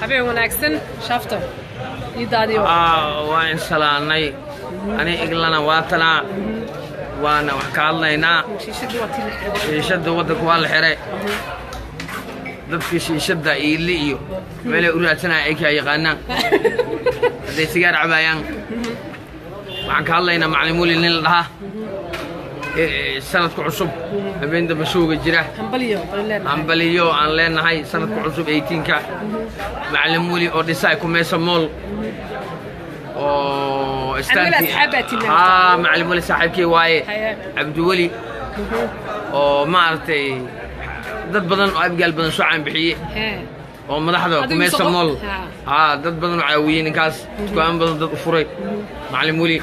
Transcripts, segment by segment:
حبيبي وناكسن شافته يداديو وإن سلاني أنا إغلانا واتنا وانا وحكالنا شيشد ودك والحري dadka shiishada iyo meel u raadsanaa ay ka yaqaanaan haday sigaar cabayaan waxaan ka hadlaynaa macluumaad in la dhaha sanadka cusub habeenda bashooga jira hambaliyo aan leenahay sanadka cusub 18ka macluumaad oo dhisay ku meesha mool oo istaanti macluumaad saaxiibkii waaye Abduwali oo maartay dad badan oo abgaal badan soo caan bixiyay oo madaxda ku meesha mool dad badan oo caawiyeen ninkaas go'aan badan dad u furay macallin wali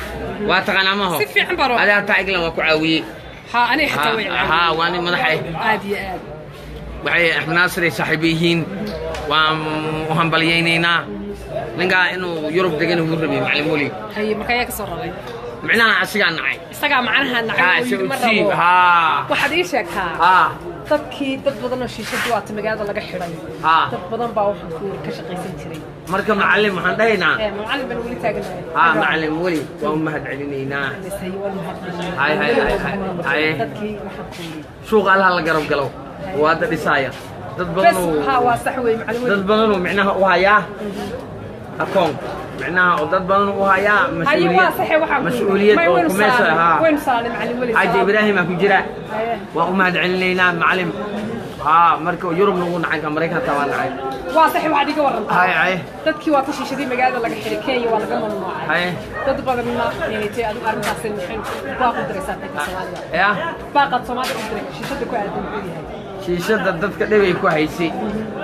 waa taqaan amaho si fiican baro adaa taaglan waa ku caawiyay ani xataa way waani madaxay aad iyo aad waxay Axmed Naasir saaxiibihiin waan u hambalyeynayna ninka inuu Yurub degan uu rabay macallin wali hay markaa ka soo rabay macnaha asiga nacay isaga macnaha nacay waxaad ii sheegtaa dadkii dad badan oo shiishadu waata magaalada laga xiray dad badan baa waxaan ku ka shaqaysan jiray marka macallin waxaan dhahaynaa macallin baan wali taaganahay macallin wali waa u mahad celinaynaa hay dadkii waxaan ku suuq allaha la garab galo waa dad dhisaaya dad badan oo waa sax weey macallin dad badan oo macnaha u haya akoon معناها ودد بدن وهايا مسؤولية وكمسة وين صار المعلم ولي حاج إبراهيم أكو جرا وأمهد علينا معلم مركو يوروب نقول عنك أمريكا طبعا عاي واضح وعدي قورن هاي تدكي واتشي شدي مقاعدة لك حركية ولا قمر هاي تد بدن يعني تي أدو أرنتا سن حين باقي دراساتك سوالي يا باقي سوالي شي شد كو أدو شي شد دد كدبي كو هيسي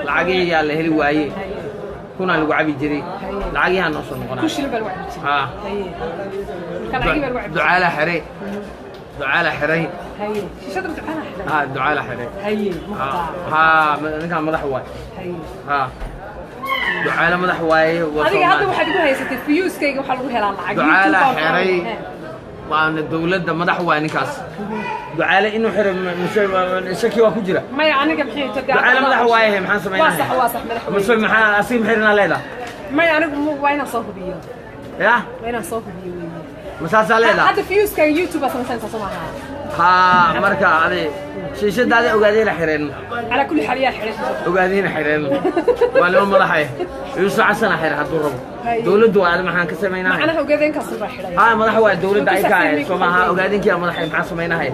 العقية يا هلي واي كنا لو عبي جري العقيها نوصل نقول كل شيء بالوعد دعاء حري دعاء حري هي شد دعاء حري دعاء حري هي نكان مدح واي دعاء مدح واي هذه هذا واحد يقول هي ست فيوس كيغ waxa lagu helaa lacag دعاء حري waan dawladda madax waa ninkaas ducaale inuu xiro shaki waa ku jira ma aniga maxay ducaale madax waaye maxaan sameeynaa waa sax madax waa maxaa asiim xirna leeda ma anigu waa inaan soo hubiyo ya waa inaan soo hubiyo masaasa leeda hadda fiyuska youtube asan samaha marka ade shiishadaada ogaadeen xireen ala kulli xal yaa xireen ogaadeen xireen waa loo madaxay يوسف عسنا حير هدورهم دولة وعد ما حنا كسميناه معنا أوجادين كسر حير مدح واحد دولة أي كاي سماها أوجادين كيا مدح مع سميناه هاي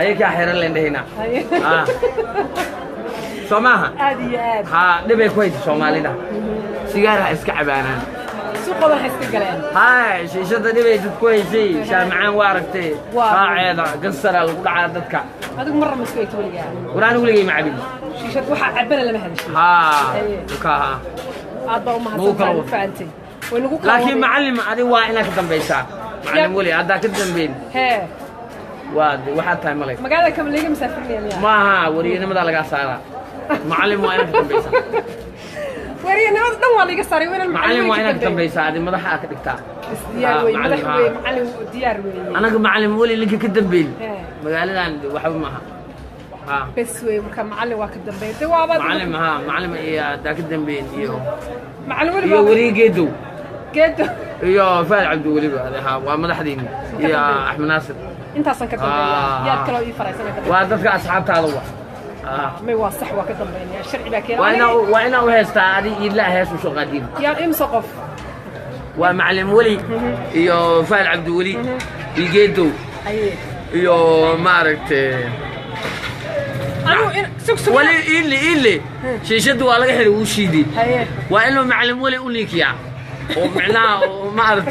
أي كيا حير اللي هنا سماها نبي كويس سومالي ده سيجارة إسكعبانا سوق ولا حسكجلان هاي شيء نبي كويسي شامعان واركتي عيدا قصر القعدتك هذا مرة مسكيت ولقى ولا نقول لي معبي شيء واحد عبنا لما هذا أضاء ما هذا فانتي لكن معلم هذه واحد كم بيسا معلم ولي هذا كده بين ها واحد تايم ملك ما قال كم ليه مسافر لي ما ورينا ما دلقا سارة معلم واحد كم بيسا ورينا ما دوا لي قصري وين المعلم واحد كم بيسا هذه ما ضحك دكتور معلم ديار وين أنا معلم ولي اللي كده بين ما قال لنا واحد معها بس وكم معلم واكد دمبين دوابا معلم معلم إيه داك الدمبين معلم ولي جدو فعل عبدو ولي هذا ومدح ديني يا أحمد ناصر أنت أصلا كدمبين يا كلو يفرس وهذا أصحاب تعالوا ما يوصح واكد دمبين يا الشرعي باكين وأنا وهستا هذه لا هس وشو قادين يا سقف ومعلم ولي يا فعل عبدو ولي يجدو يا ماركت ولي إلي شيشد ولا غير وشيدي وإنه معلم ولي أوليكيا ومعناه ما أعرف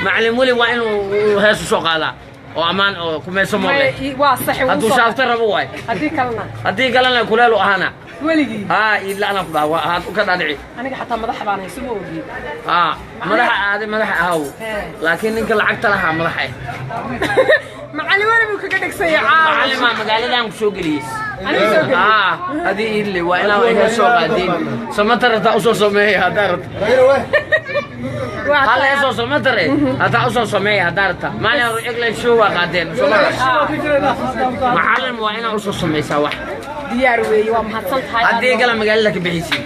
معلم ولي وإنه هيسو شغالة وأمان أو كمية مولي واصح هدو شافت الربوي هديك لنا كلها أنا ولي إلا أنا فضا هاد وكذا أدعي أنا حتى مدح بانه يسموه مدح هذا مدح هاو لكن إنك لعقت لها مدحه معلم ولا بكرة سيعة معلم ما قال لهم شو قليس هذه اللي وأنا وإنها شو قاعدين سمتر تأوصل سمية هدارت هلا يسوع سمتر هتأوصل سمية هدارت ما له إقلال شو قاعدين معلم وأنا أوصل سمية سوا diyaar weeye waa mahadsan tahay haddii kala magaalada ka bixisiin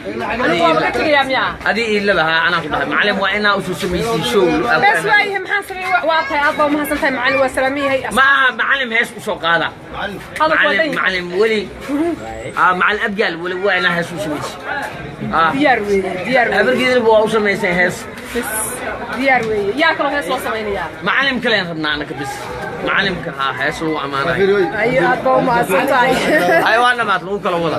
adii ila baha anaa ku dhahay macallin waa inaa usoo samaysiin show bes waayahay maxaan sameeyay waa tahay aad baa mahadsan tahay macallin waa salaamiyahay maaha macallin hees u soo qaada macallin weli macallin abgaal weli waa inaa hees u samaysiin diyaar weeye abargeedina waa u samaysay hees diyaar weeye yaa kaloo hees loo samaynayaa macallin kale aan rabnaa anaka bis macallimka hees lagu amaanayo ayo aad baa mahadsan tahay ay waa dhamaad lagu kala wada